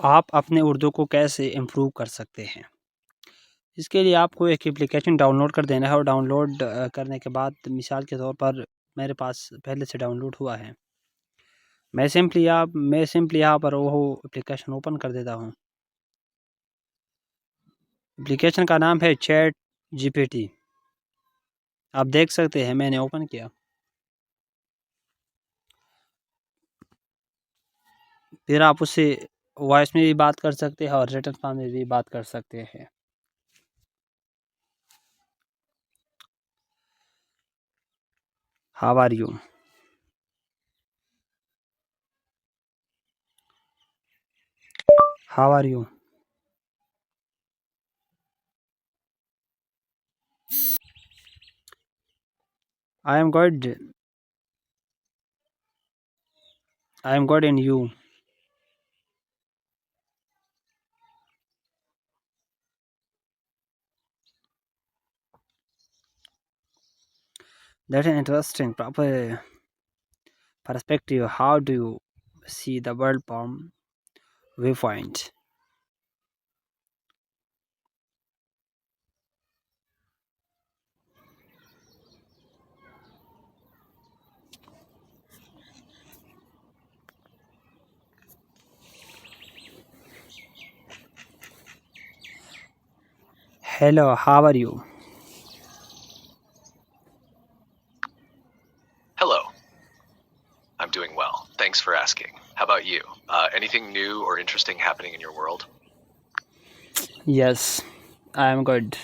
आप अपने उर्दू को कैसे इम्प्रूव कर सकते हैं? इसके लिए आपको एक एप्लीकेशन डाउनलोड कर देना है और डाउनलोड करने के बाद मिसाल के तौर पर मेरे पास पहले से डाउनलोड हुआ है। मैं सिंपली यहाँ पर वो एप्लीकेशन ओपन कर देता हूँ। एप्लीकेशन का नाम है चैट जीपीटी। आप देख सकते हैं मैंने ओपन किया। फिर आप उससे वॉइस में भी बात कर सकते हैं और रिटन फॉर्म में भी बात कर सकते हैं। How are you? How are you? I am good. I am good, and you? That's an interesting proper perspective. How do you see the world from viewpoint? Hello, how are you? Hello. I'm doing well. Thanks for asking. How about you? Anything new or interesting happening in your world? Yes, I am good.